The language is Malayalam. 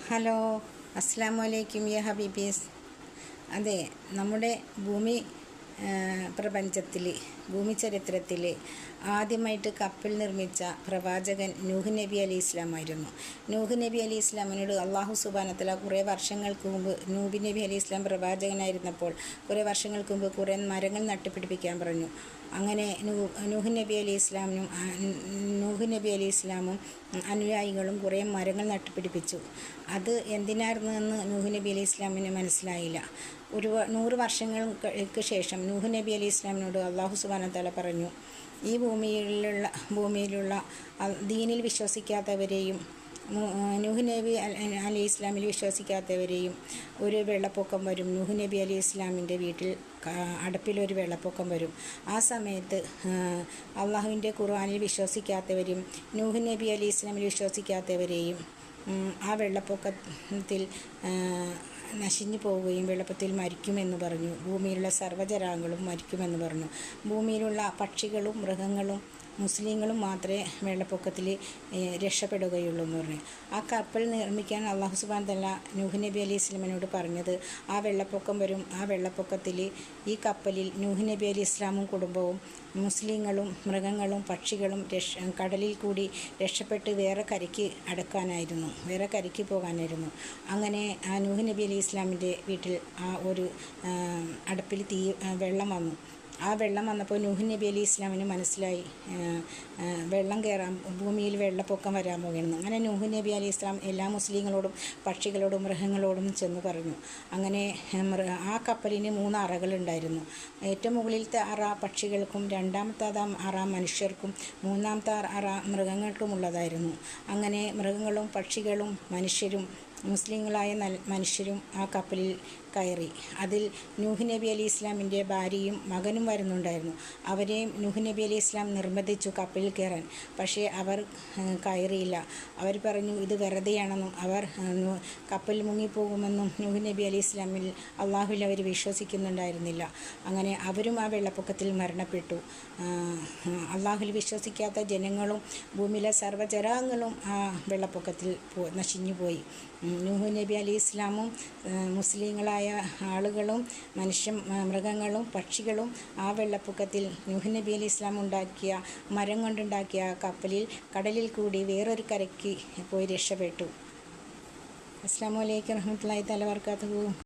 ഹലോ, അസ്സലാമു അലൈക്കും യാ ഹബീബീസ്. അതെ, നമ്മുടെ ഭൂമി ചരിത്രത്തിൽ ആദ്യമായിട്ട് കപ്പൽ നിർമ്മിച്ച പ്രവാചകൻ നൂഹ് നബി അലി ഇസ്ലാമായിരുന്നു. നൂഹ് നബി അലി ഇസ്ലാമിനോട് അള്ളാഹു സുബ്ഹാനഹു വ തആല കുറേ വർഷങ്ങൾക്ക് മുമ്പ്, നൂഹ് നബി അലി ഇസ്ലാം പ്രവാചകനായിരുന്നപ്പോൾ കുറേ വർഷങ്ങൾക്ക് മുമ്പ് കുറേ മരങ്ങൾ നട്ടുപിടിപ്പിക്കാൻ പറഞ്ഞു. അങ്ങനെ നൂഹ് നബി അലി ഇസ്ലാമും അനുയായികളും കുറേ മരങ്ങൾ നട്ടുപിടിപ്പിച്ചു. അത് എന്തിനായിരുന്നെന്ന് നൂഹ് നബി അലി ഇസ്ലാമിന് മനസ്സിലായില്ല. 100 വർഷങ്ങൾക്ക് ശേഷം നൂഹ് നബി അലി ഇസ്ലാമിനോട് അള്ളാഹു സുബ്ഹാനഹു വ തആല പറഞ്ഞു, ഈ ഭൂമിയിലുള്ള ദീനിൽ വിശ്വസിക്കാത്തവരെയും നൂഹ് നബി അലി ഇസ്ലാമിൽ വിശ്വസിക്കാത്തവരെയും ഒരു വെള്ളപ്പൊക്കം വരും. നൂഹ് നബി അലി ഇസ്ലാമിൻ്റെ വീട്ടിൽ അടുപ്പിലൊരു വെള്ളപ്പൊക്കം വരും. ആ സമയത്ത് അള്ളാഹുവിൻ്റെ ഖുർആനിൽ വിശ്വസിക്കാത്തവരെയും നൂഹ് നബി അലി ഇസ്ലാമിൽ വിശ്വസിക്കാത്തവരെയും ആ വെള്ളപ്പൊക്കത്തിൽ നശിഞ്ഞു പോവുകയും വെള്ളപ്പൊക്കത്തിൽ മരിക്കുമെന്ന് പറഞ്ഞു. ഭൂമിയിലുള്ള സർവ്വജരാംഗങ്ങളും മരിക്കുമെന്ന് പറഞ്ഞു. ഭൂമിയിലുള്ള പക്ഷികളും മൃഗങ്ങളും മുസ്ലിങ്ങളും മാത്രമേ വെള്ളപ്പൊക്കത്തിൽ രക്ഷപ്പെടുകയുള്ളൂ എന്ന് പറഞ്ഞു. ആ കപ്പൽ നിർമ്മിക്കാൻ അള്ളാഹു സുബ്ഹാനഹു വ തആല നൂഹ് നബി അലി ഇസ്ലാമിനോട് പറഞ്ഞത്, ആ വെള്ളപ്പൊക്കം വരും, ആ വെള്ളപ്പൊക്കത്തിൽ ഈ കപ്പലിൽ നൂഹ് നബി അലി ഇസ്ലാമും കുടുംബവും മുസ്ലിങ്ങളും മൃഗങ്ങളും പക്ഷികളും കടലിൽ കൂടി രക്ഷപ്പെട്ട് വേറെ കരയ്ക്ക് പോകാനായിരുന്നു. അങ്ങനെ ആ നൂഹ് നബി അലി ഇസ്ലാമിൻ്റെ വീട്ടിൽ ആ ഒരു അടുപ്പിൽ വെള്ളം വന്നു. ആ വെള്ളം വന്നപ്പോൾ നൂഹ് നബി അലി ഇസ്ലാമിന് മനസ്സിലായി, ഭൂമിയിൽ വെള്ളപ്പൊക്കം വരാൻ പോകുന്നു. അങ്ങനെ നൂഹ് നബി അലി ഇസ്ലാം എല്ലാ മുസ്ലിങ്ങളോടും പക്ഷികളോടും മൃഗങ്ങളോടും ചെന്ന് പറഞ്ഞു. അങ്ങനെ ആ കപ്പലിന് 3 അറകളുണ്ടായിരുന്നു. ഏറ്റവും മുകളിലത്തെ അറ പക്ഷികൾക്കും, രണ്ടാമത്തെ അറ മനുഷ്യർക്കും, മൂന്നാമത്തെ അറ മൃഗങ്ങൾക്കുമുള്ളതായിരുന്നു. അങ്ങനെ മൃഗങ്ങളും പക്ഷികളും മുസ്ലിങ്ങളായ മനുഷ്യരും ആ കപ്പലിൽ കയറി. അതിൽ നൂഹ് നബി അലി ഇസ്ലാമിൻ്റെ ഭാര്യയും മകനും വരുന്നുണ്ടായിരുന്നു. അവരെയും നൂഹ് നബി അലി ഇസ്ലാം നിർബന്ധിച്ചു കപ്പലിൽ കയറാൻ. പക്ഷേ അവർ കയറിയില്ല. അവർ പറഞ്ഞു ഇത് വെറുതെയാണെന്നും കപ്പൽ മുങ്ങിപ്പോകുമെന്നും നൂഹ് നബി അലി ഇസ്ലാമിൽ അള്ളാഹുവിൽ അവർ വിശ്വസിക്കുന്നുണ്ടായിരുന്നില്ല. അങ്ങനെ അവരും ആ വെള്ളപ്പൊക്കത്തിൽ മരണപ്പെട്ടു. അള്ളാഹുവിൽ വിശ്വസിക്കാത്ത ജനങ്ങളും ഭൂമിയിലെ സർവ്വജരാംഗങ്ങളും ആ വെള്ളപ്പൊക്കത്തിൽ നശിഞ്ഞുപോയി. നൂഹ് നബി അലി ഇസ്ലാമും മുസ്ലിങ്ങളായ ആളുകളും മൃഗങ്ങളും പക്ഷികളും ആ വെള്ളപ്പൊക്കത്തിൽ നൂഹ് നബി അലി ഇസ്ലാം മരം കൊണ്ടുണ്ടാക്കിയ കപ്പലിൽ കടലിൽ കൂടി വേറൊരു കരയ്ക്ക് പോയി രക്ഷപ്പെട്ടു. അസ്സലാമു അലൈക്കും വറഹ്മത്തുള്ളാഹി തആല വബറകാതുഹു.